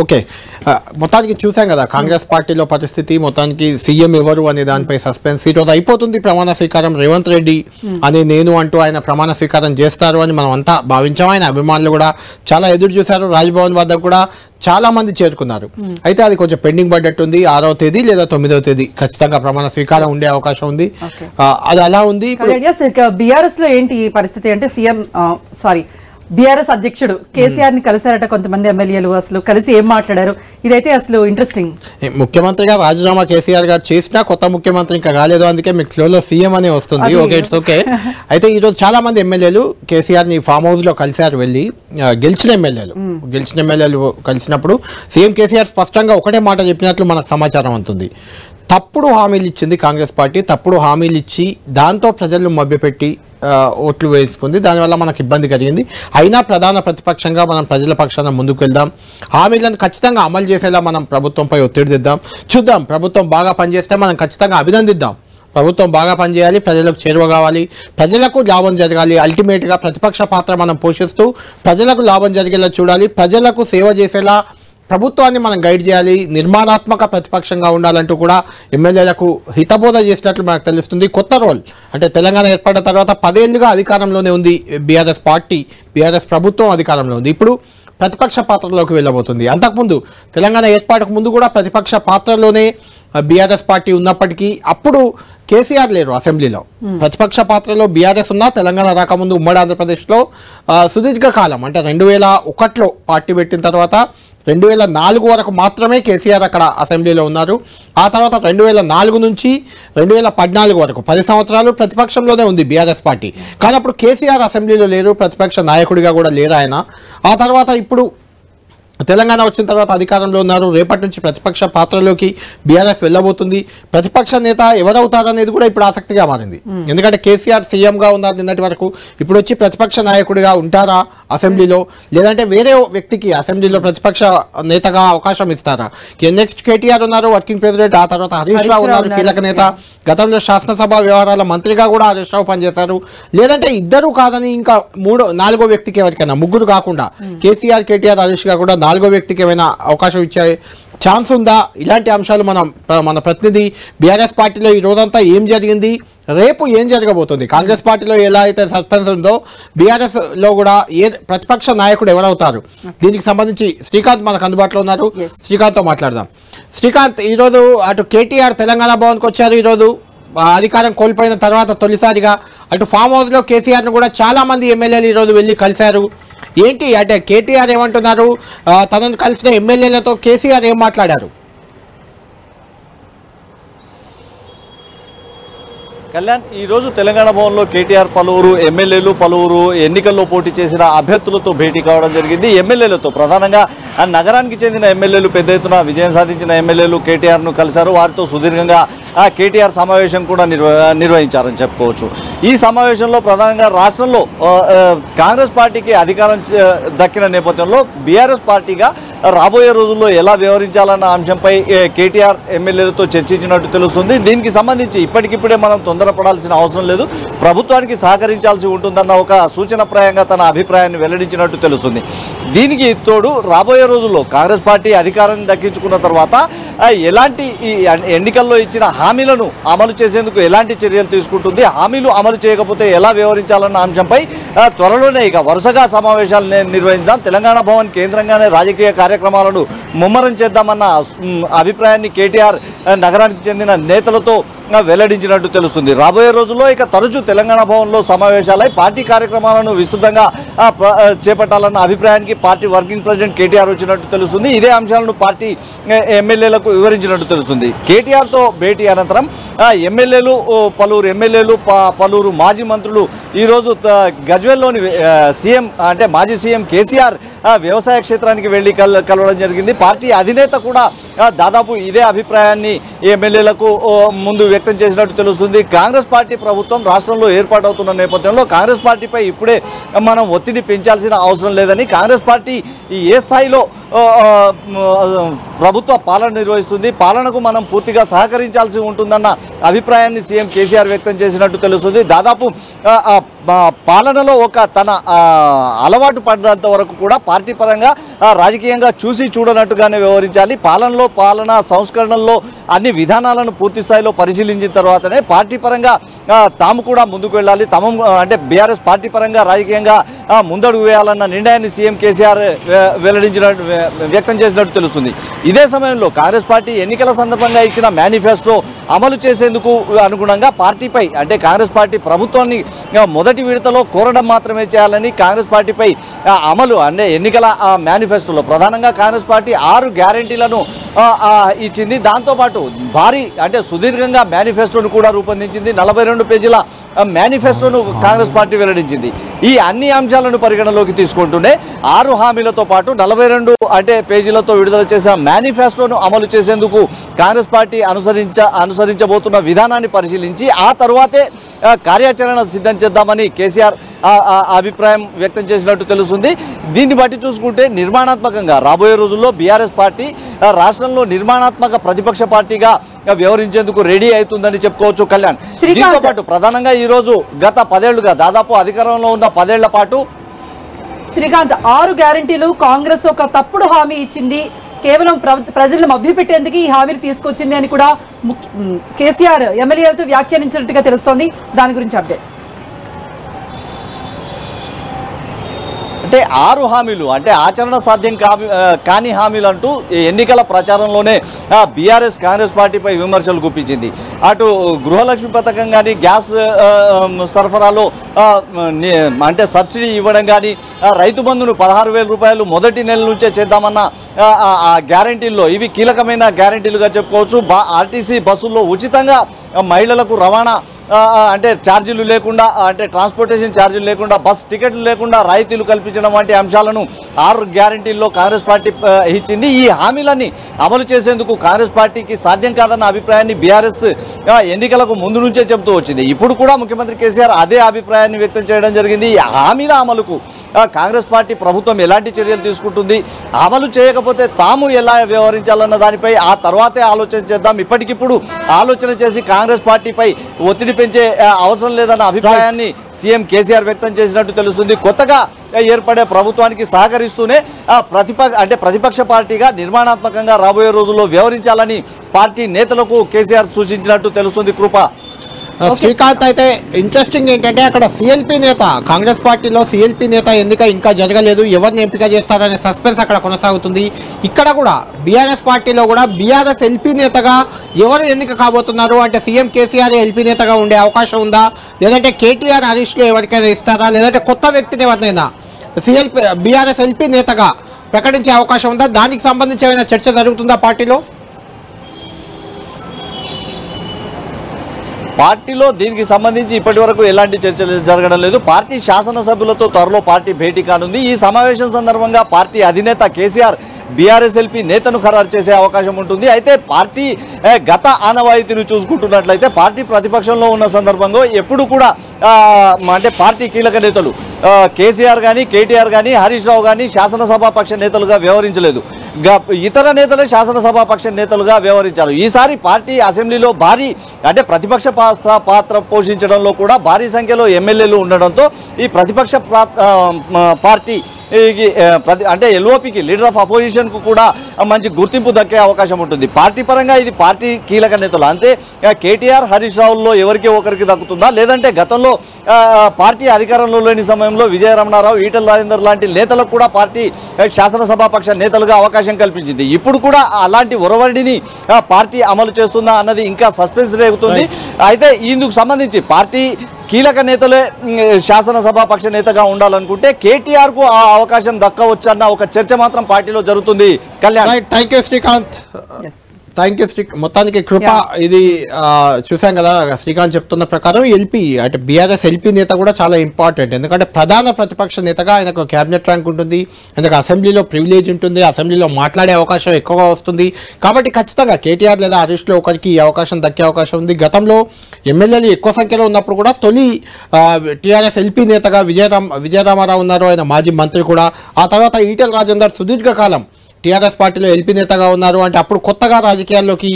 Okay, మొత్తానికి చూసాం కదా కాంగ్రెస్ పార్టీలో పరిస్థితి, మొత్తానికి సీఎం ఎవరు అనే దానిపై సస్పెన్స్. ఈరోజు అయిపోతుంది ప్రమాణ స్వీకారం. రేవంత్ రెడ్డి అనే నేను అంటూ ఆయన ప్రమాణ స్వీకారం చేస్తారు అని మనం అంతా భావించాం. ఆయన అభిమానులు కూడా చాలా ఎదురు చూశారు. రాజ్భవన్ వద్ద కూడా చాలా మంది చేరుకున్నారు. అయితే అది కొంచెం పెండింగ్ పడ్డట్టుంది. 6వ తేదీ లేదా 9వ తేదీ ఖచ్చితంగా ప్రమాణ స్వీకారం ఉండే అవకాశం ఉంది. అది అలా ఉంది. బీఆర్ఎస్ లో ఏంటి పరిస్థితి అంటే బీఆర్ఎస్ అధ్యక్షుడు కేసీఆర్ ని కలిసారట కొంతమంది ఎమ్మెల్యేలు. అసలు కలిసి ఏం మాట్లాడారు? ఇదైతే అసలు ఇంట్రెస్టింగ్. ముఖ్యమంత్రిగా రాజీనామా కేసీఆర్ గారు చేసినా కొత్త ముఖ్యమంత్రి ఇంకా కాలేదు, అందుకే మీకు ఫ్లోలో సీఎం అనే వస్తుంది. Okay, it's okay. అయితే ఈరోజు చాలా మంది ఎమ్మెల్యేలు కేసీఆర్ ని ఫామ్ హౌస్ లో కలిసారు. వెళ్ళి గెలిచిన ఎమ్మెల్యేలు కలిసినప్పుడు సీఎం కేసీఆర్ స్పష్టంగా ఒకటే మాట చెప్పినట్లు మనకు సమాచారం అందుతుంది. తప్పుడు హామీలు ఇచ్చింది కాంగ్రెస్ పార్టీ. తప్పుడు హామీలు ఇచ్చి దాంతో ప్రజలను మభ్యపెట్టి ఓట్లు వేసుకుంది. దానివల్ల మనకు ఇబ్బంది కలిగింది. అయినా ప్రధాన ప్రతిపక్షంగా మనం ప్రజల పక్షాన ముందుకు వెళ్దాం. హామీలను ఖచ్చితంగా అమలు చేసేలా మనం ప్రభుత్వంపై ఒత్తిడి తెద్దాం. చూద్దాం, ప్రభుత్వం బాగా పనిచేస్తే మనం ఖచ్చితంగా అభినందిద్దాం. ప్రభుత్వం బాగా పనిచేయాలి, ప్రజలకు చేరువ కావాలి, ప్రజలకు లాభం జరగాలి. అల్టిమేట్గా ప్రతిపక్ష పాత్ర మనం పోషిస్తూ ప్రజలకు లాభం జరిగేలా చూడాలి. ప్రజలకు సేవ చేసేలా ప్రభుత్వాన్ని మనం గైడ్ చేయాలి. నిర్మాణాత్మక ప్రతిపక్షంగా ఉండాలంటూ కూడా ఎమ్మెల్యేలకు హితబోధ చేసినట్లు మనకు తెలుస్తుంది. కొత్త రోల్ అంటే తెలంగాణ ఏర్పడిన తర్వాత 10 ఏళ్లుగా అధికారంలోనే ఉంది బీఆర్ఎస్ పార్టీ, బీఆర్ఎస్ ప్రభుత్వం అధికారంలో ఉంది. ఇప్పుడు ప్రతిపక్ష పాత్రలోకి వెళ్ళబోతుంది. అంతకుముందు తెలంగాణ ఏర్పాటుకు ముందు కూడా ప్రతిపక్ష పాత్రలోనే బీఆర్ఎస్ పార్టీ ఉన్నప్పటికీ అప్పుడు కేసీఆర్ లేరు అసెంబ్లీలో. ప్రతిపక్ష పాత్రలో బీఆర్ఎస్ ఉన్నా తెలంగాణ రాకముందు ఉమ్మడి ఆంధ్రప్రదేశ్లో సుదీర్ఘకాలం అంటే 2001లో పార్టీ పెట్టిన తర్వాత 2004 వరకు మాత్రమే కేసీఆర్ అక్కడ అసెంబ్లీలో ఉన్నారు. ఆ తర్వాత 2004 నుంచి 2014 వరకు 10 సంవత్సరాలు ప్రతిపక్షంలోనే ఉంది బీఆర్ఎస్ పార్టీ. కానీ అప్పుడు కేసీఆర్ అసెంబ్లీలో లేరు, ప్రతిపక్ష నాయకుడిగా కూడా లేరు ఆయన. ఆ తర్వాత ఇప్పుడు తెలంగాణ వచ్చిన తర్వాత అధికారంలో ఉన్నారు. రేపటి నుంచి ప్రతిపక్ష పాత్రలోకి బీఆర్ఎస్ వెళ్ళబోతుంది. ప్రతిపక్ష నేత ఎవరవుతారనేది కూడా ఇప్పుడు ఆసక్తిగా మారింది. ఎందుకంటే కేసీఆర్ సీఎంగా ఉన్నారు నిన్నటి వరకు. ఇప్పుడు వచ్చి ప్రతిపక్ష నాయకుడిగా ఉంటారా అసెంబ్లీలో, లేదంటే వేరే వ్యక్తికి అసెంబ్లీలో ప్రతిపక్ష నేతగా అవకాశం ఇస్తారా? నెక్స్ట్ కేటీఆర్ ఉన్నారు వర్కింగ్ ప్రెసిడెంట్. ఆ తర్వాత హరీష్ రావు ఉన్నారు కీలక నేత. గతంలో శాసనసభ వ్యవహారాల మంత్రిగా కూడా హరీష్ రావు పనిచేశారు. లేదంటే ఇద్దరు కాదని ఇంకా 4వ వ్యక్తికి ఎవరికైనా, ముగ్గురు కాకుండా కేసీఆర్, కేటీఆర్, హరీష్ గా కూడా 4వ వ్యక్తికి ఏమైనా అవకాశం ఇచ్చే ఛాన్స్ ఉందా? ఇలాంటి అంశాలు మన ప్రతినిధి బీఆర్ఎస్ పార్టీలో ఈ రోజంతా ఏం జరిగింది, రేపు ఏం జరగబోతుంది, కాంగ్రెస్ పార్టీలో ఎలా అయితే సస్పెన్స్ ఉందో బీఆర్ఎస్ లో కూడా ప్రతిపక్ష నాయకుడు ఎవరవుతారు, దీనికి సంబంధించి శ్రీకాంత్ మనకు అందుబాటులో ఉన్నారు. శ్రీకాంత్తో మాట్లాడదాం. శ్రీకాంత్, ఈరోజు అటు కేటీఆర్ తెలంగాణ భవన్కి వచ్చారు. ఈరోజు అధికారం కోల్పోయిన తర్వాత తొలిసారిగా అటు ఫామ్ హౌస్లో కేసీఆర్ను కూడా చాలా మంది ఎమ్మెల్యేలు ఈరోజు వెళ్ళి కలిశారు. ఏంటి అంటే కేటీఆర్ ఏమంటున్నారు, తనను కలిసిన ఎమ్మెల్యేలతో కేసీఆర్ ఏం మాట్లాడారు? కళ్యాణ్, ఈరోజు తెలంగాణ భవన్లో కేటీఆర్ పలువురు ఎమ్మెల్యేలు, పలువురు ఎన్నికల్లో పోటీ చేసిన అభ్యర్థులతో భేటీ కావడం జరిగింది. ఎమ్మెల్యేలతో ప్రధానంగా నగరానికి చెందిన ఎమ్మెల్యేలు, పెద్ద ఎత్తున విజయం సాధించిన ఎమ్మెల్యేలు కేటీఆర్ను కలిశారు. వారితో సుదీర్ఘంగా కేటీఆర్ సమావేశం కూడా నిర్వహించారని చెప్పుకోవచ్చు. ఈ సమావేశంలో ప్రధానంగా రాష్ట్రంలో కాంగ్రెస్ పార్టీకి అధికారం దక్కిన నేపథ్యంలో బీఆర్ఎస్ పార్టీగా రాబోయే రోజుల్లో ఎలా వ్యవహరించాలన్న అంశంపై కేటీఆర్ ఎమ్మెల్యేలతో చర్చించినట్టు తెలుస్తుంది. దీనికి సంబంధించి ఇప్పటికిప్పుడే మనం తొందరపడాల్సిన అవసరం లేదు, ప్రభుత్వానికి సహకరించాల్సి ఉంటుందన్న ఒక సూచనప్రాయంగా తన అభిప్రాయాన్ని వెల్లడించినట్టు తెలుస్తుంది. దీనికి తోడు రాబోయే రోజుల్లో కాంగ్రెస్ పార్టీ అధికారాన్ని దక్కించుకున్న తర్వాత ఎలాంటి ఈ ఎన్నికల్లో ఇచ్చిన హామీలను అమలు చేసేందుకు ఎలాంటి చర్యలు తీసుకుంటుంది, హామీలు అమలు చేయకపోతే ఎలా వ్యవహరించాలన్న అంశంపై త్వరలోనే ఇక వరుసగా సమావేశాలు నిర్వహించాం. తెలంగాణ భవన్ కేంద్రంగానే రాజకీయ కార్యక్రమాలను ముమ్మరం చేద్దామన్న అభిప్రాయాన్ని కేటీఆర్ నగరానికి చెందిన నేతలతో వెల్లడించినట్టు తెలుస్తుంది. రాబోయే రోజుల్లో ఇక తరచూ తెలంగాణ భవన్లో సమావేశాలై పార్టీ కార్యక్రమాలను విస్తృతంగా చేపట్టాలన్న అభిప్రాయానికి పార్టీ వర్కింగ్ ప్రెసిడెంట్ కేటీఆర్ వచ్చినట్టు తెలుస్తుంది. ఇదే అంశాలను పార్టీ ఎమ్మెల్యేలకు వివరించినట్టు తెలుస్తుంది. కేటీఆర్తో భేటీ అనంతరం పలువురు ఎమ్మెల్యేలు, పలువురు మాజీ మంత్రులు ఈరోజు గజ్వేల్లోని సీఎం అంటే మాజీ సీఎం కేసీఆర్ వ్యవసాయ క్షేత్రానికి వెళ్లి కలవడం జరిగింది. పార్టీ అధినేత కూడా దాదాపు ఇదే అభిప్రాయాన్ని ఎమ్మెల్యేలకు ముందు వ్యక్తం చేసినట్టు తెలుస్తుంది. కాంగ్రెస్ పార్టీ ప్రభుత్వం రాష్ట్రంలో ఏర్పాటవుతున్న నేపథ్యంలో కాంగ్రెస్ పార్టీపై ఇప్పుడే మనం ఒత్తిడి పెంచాల్సిన అవసరం లేదని, కాంగ్రెస్ పార్టీ ఏ స్థాయిలో ప్రభుత్వ పాలన నిర్వహిస్తుంది, పాలనకు మనం పూర్తిగా సహకరించాల్సి ఉంటుందన్న అభిప్రాయాన్ని సీఎం కేసీఆర్ వ్యక్తం చేసినట్టు తెలుస్తుంది. దాదాపు పాలనలో ఒక తన అలవాటు పడినంత వరకు కూడా పార్టీ పరంగా రాజకీయంగా చూసి చూడనట్టుగానే వ్యవహరించాలి. పాలనా సంస్కరణల్లో అన్ని విధానాలను పూర్తి స్థాయిలో పరిశీలించిన తర్వాతనే పార్టీ పరంగా తాము కూడా ముందుకు వెళ్ళాలి, అంటే బీఆర్ఎస్ పార్టీ పరంగా రాజకీయంగా ముందడుగు వేయాలన్న నిర్ణయాన్ని సీఎం కేసీఆర్ వ్యక్తం చేసినట్టు తెలుస్తుంది. ఇదే సమయంలో కాంగ్రెస్ పార్టీ ఎన్నికల సందర్భంగా ఇచ్చిన మేనిఫెస్టో అమలు చేసేందుకు అనుగుణంగా పార్టీపై అంటే కాంగ్రెస్ పార్టీ ప్రభుత్వాన్ని మొదటి విడతలో కోరడం మాత్రమే చేయాలని కాంగ్రెస్ పార్టీపై అమలు అంటే ఎన్నికల మేనిఫెస్టోలో ప్రధానంగా కాంగ్రెస్ పార్టీ 6 గ్యారెంటీలను ఇచ్చింది. దాంతోపాటు భారీ అంటే సుదీర్ఘంగా మేనిఫెస్టోను కూడా రూపొందించింది. 42 పేజీల మేనిఫెస్టోను కాంగ్రెస్ పార్టీ వెల్లడించింది. ఈ అన్ని అంశాలను పరిగణలోకి తీసుకుంటూనే 6 హామీలతో పాటు 42 అంటే పేజీలతో విడుదల చేసిన మేనిఫెస్టోను అమలు చేసేందుకు కాంగ్రెస్ పార్టీ అనుసరించబోతున్న విధానాన్ని పరిశీలించి ఆ తర్వాతే కార్యాచరణ సిద్ధం చేద్దామని కేసీఆర్ అభిప్రాయం వ్యక్తం చేసినట్టు తెలుస్తుంది. దీన్ని బట్టి చూసుకుంటే నిర్మాణాత్మకంగా రాబోయే రోజుల్లో బీఆర్ఎస్ పార్టీ రాష్ట్రంలో నిర్మాణాత్మక ప్రతిపక్ష పార్టీగా వ్యవహరించేందుకు రెడీ అవుతుందని చెప్పుకోవచ్చు. కళ్యాణ్, దీంతో పాటు ప్రధానంగా ఈ రోజు గత 10 ఏళ్లుగా దాదాపు అధికారంలో ఉన్న 10 ఏళ్ల పాటు శ్రీకాంత్ 6 గ్యారెంటీలు కాంగ్రెస్ ఒక తప్పుడు హామీ ఇచ్చింది, కేవలం ప్రజలను మభ్యపెట్టేందుకు ఈ హామీలు తీసుకొచ్చింది అని కూడా కేసీఆర్ ఎమ్మెల్యేలతో వ్యాఖ్యానించినట్టుగా తెలుస్తోంది. దాని గురించి అప్డేట్. అంటే 6 హామీలు అంటే ఆచరణ సాధ్యం కాని హామీలు అంటూ ఎన్నికల ప్రచారంలోనే బీఆర్ఎస్ కాంగ్రెస్ పార్టీపై విమర్శలు గుప్పించింది. అటు గృహలక్ష్మి పథకం కానీ, గ్యాస్ సరఫరాలో అంటే సబ్సిడీ ఇవ్వడం కానీ, రైతు బంధును 16,000 రూపాయలు మొదటి నెల నుంచే చేద్దామన్న ఆ గ్యారెంటీల్లో ఇవి కీలకమైన గ్యారెంటీలుగా చెప్పుకోవచ్చు. ఆర్టీసీ బస్సుల్లో ఉచితంగా మహిళలకు రవాణా అంటే ఛార్జీలు లేకుండా అంటే ట్రాన్స్పోర్టేషన్ ఛార్జీలు లేకుండా బస్ టికెట్లు లేకుండా రాయితీలు కల్పించడం వంటి అంశాలను 6 గ్యారెంటీల్లో కాంగ్రెస్ పార్టీ ఇచ్చింది. ఈ హామీలన్నీ అమలు చేసేందుకు కాంగ్రెస్ పార్టీకి సాధ్యం కాదన్న అభిప్రాయాన్ని బీఆర్ఎస్ ఎన్నికలకు ముందు నుంచే చెబుతూ వచ్చింది. ఇప్పుడు కూడా ముఖ్యమంత్రి కేసీఆర్ అదే అభిప్రాయాన్ని వ్యక్తం చేయడం జరిగింది. ఈ హామీల అమలుకు కాంగ్రెస్ పార్టీ ప్రభుత్వం ఎలాంటి చర్యలు తీసుకుంటుంది, అమలు చేయకపోతే తాము ఎలా వ్యవహరించాలన్న దానిపై ఆ తర్వాతే ఆలోచన చేద్దాం, ఇప్పటికిప్పుడు ఆలోచన చేసి కాంగ్రెస్ పార్టీపై ఒత్తిడి పెంచే అవసరం లేదన్న అభిప్రాయాన్ని సీఎం కేసీఆర్ వ్యక్తం చేసినట్టు తెలుస్తుంది. కొత్తగా ఏర్పడే ప్రభుత్వానికి సహకరిస్తూనే ప్రతిపక్ష పార్టీగా నిర్మాణాత్మకంగా రాబోయే రోజుల్లో వ్యవహరించాలని పార్టీ నేతలకు కేసీఆర్ సూచించినట్టు తెలుస్తుంది. కృప శ్రీకాంత్, అయితే ఇంట్రెస్టింగ్ ఏంటంటే అక్కడ సిఎల్పీ నేత కాంగ్రెస్ పార్టీలో సిఎల్పీ నేత ఎన్నిక ఇంకా జరగలేదు, ఎవరిని ఎంపిక చేస్తారనే సస్పెన్స్ అక్కడ కొనసాగుతుంది. ఇక్కడ కూడా బీఆర్ఎస్ పార్టీలో కూడా బీఆర్ఎస్ ఎల్పీ నేతగా ఎవరు ఎన్నిక కాబోతున్నారు అంటే సీఎం కేసీఆర్ ఎల్పీ నేతగా ఉండే అవకాశం ఉందా, లేదంటే కేటీఆర్ హరీష్లో ఎవరికైనా ఇస్తారా, లేదంటే కొత్త వ్యక్తిని ఎవరినైనా బీఆర్ఎస్ ఎల్పీ నేతగా ప్రకటించే అవకాశం ఉందా? దానికి సంబంధించి ఏమైనా చర్చ జరుగుతుందా పార్టీలో? పార్టీలో దీనికి సంబంధించి ఇప్పటి వరకు ఎలాంటి చర్చలు జరగడం లేదు. పార్టీ శాసనసభ్యులతో త్వరలో పార్టీ భేటీ కానుంది. ఈ సమావేశం సందర్భంగా పార్టీ అధినేత కేసీఆర్ బీఆర్ఎస్ ఎల్పీ నేతను ఖరారు చేసే అవకాశం ఉంటుంది. అయితే పార్టీ గత ఆనవాయితీని చూసుకుంటున్నట్లయితే పార్టీ ప్రతిపక్షంలో ఉన్న సందర్భంలో ఎప్పుడు కూడా అంటే పార్టీ కీలక నేతలు కేసీఆర్ కానీ, కేటీఆర్ కానీ, హరీష్ రావు కానీ శాసనసభాపక్ష నేతలుగా వ్యవహరించలేదు. ఇతర నేతలే శాసనసభాపక్ష నేతలుగా వ్యవహరించారు. ఈసారి పార్టీ అసెంబ్లీలో భారీ అంటే ప్రతిపక్ష పాత్ర పోషించడంలో కూడా భారీ సంఖ్యలో ఎమ్మెల్యేలు ఉండడంతో ఈ ప్రతిపక్ష పార్టీ అంటే ఎల్ఓపికి లీడర్ ఆఫ్ అపోజిషన్కు కూడా మంచి గుర్తింపు దక్కే అవకాశం ఉంటుంది. పార్టీ పరంగా ఇది పార్టీ కీలక నేతలు అంతే కేటీఆర్, హరీష్ రావుల్లో ఎవరికి ఒకరికి దక్కుతుందా, లేదంటే గతంలో పార్టీ అధికారంలో లేని సమయంలో విజయ రమణారావు, ఈటల రాజేందర్ లాంటి నేతలకు కూడా పార్టీ శాసనసభాపక్ష నేతలుగా అవకాశం కల్పించింది. ఇప్పుడు కూడా అలాంటి ఒరవడిని పార్టీ అమలు చేస్తుందా అన్నది ఇంకా సస్పెన్స్ రేగుతుంది. అయితే ఇందుకు సంబంధించి పార్టీ కీలక నేతలే శాసనసభాపక్ష నేతగా ఉండాలనుకుంటే కేటీఆర్ కు ఆ అవకాశం దక్కవచ్చు అన్న ఒక చర్చ మాత్రం పార్టీలో జరుగుతుంది. Kalyan, thank you Srikanth. Thank you మొత్తానికి కృప ఇది చూసాం కదా శ్రీకాంత్ చెప్తున్న ప్రకారం ఎల్పీ అంటే బీఆర్ఎస్ ఎల్పీ నేత కూడా చాలా ఇంపార్టెంట్. ఎందుకంటే ప్రధాన ప్రతిపక్ష నేతగా ఆయనకు క్యాబినెట్ ర్యాంక్ ఉంటుంది, ఆయనకు అసెంబ్లీలో ప్రివిలేజ్ ఉంటుంది, అసెంబ్లీలో మాట్లాడే అవకాశం ఎక్కువగా వస్తుంది. కాబట్టి ఖచ్చితంగా కేటీఆర్ లేదా హరీష్లో ఒకరికి ఈ అవకాశం దక్కే అవకాశం ఉంది. గతంలో ఎమ్మెల్యేలు ఎక్కువ సంఖ్యలో ఉన్నప్పుడు కూడా తొలి టీఆర్ఎస్ ఎల్పీ నేతగా విజయరామారావు ఉన్నారు, ఆయన మాజీ మంత్రి కూడా. ఆ తర్వాత ఈటెల రాజేందర్ సుదీర్ఘకాలం టీఆర్ఎస్ పార్టీలో ఎల్పీ నేతగా ఉన్నారు అంటే అప్పుడు కొత్తగా రాజకీయాల్లోకి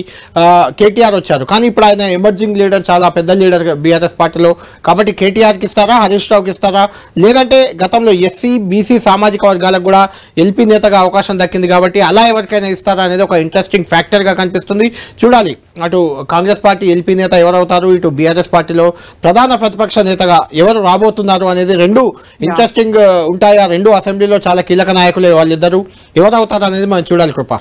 కేటీఆర్ వచ్చారు. కానీ ఇప్పుడు ఆయన ఎమర్జింగ్ లీడర్, చాలా పెద్ద లీడర్ బీఆర్ఎస్ పార్టీలో. కాబట్టి కేటీఆర్కి ఇస్తారా, హరీష్ రావుకి ఇస్తారా, లేదంటే గతంలో ఎస్సీ బీసీ సామాజిక వర్గాలకు కూడా ఎల్పీ నేతగా అవకాశం దక్కింది కాబట్టి అలా ఎవరికైనా ఇస్తారా అనేది ఒక ఇంట్రెస్టింగ్ ఫ్యాక్టర్గా కనిపిస్తుంది. చూడాలి అటు కాంగ్రెస్ పార్టీ ఎల్పీ నేత ఎవరవుతారు, ఇటు బీఆర్ఎస్ పార్టీలో ప్రధాన ప్రతిపక్ష నేతగా ఎవరు రాబోతున్నారు అనేది రెండు ఇంట్రెస్టింగ్ ఉంటాయి. ఆ రెండు అసెంబ్లీలో చాలా కీలక నాయకులే వాళ్ళిద్దరు. ఎవరవుతారు అనేది మనం చూడాలి కృప.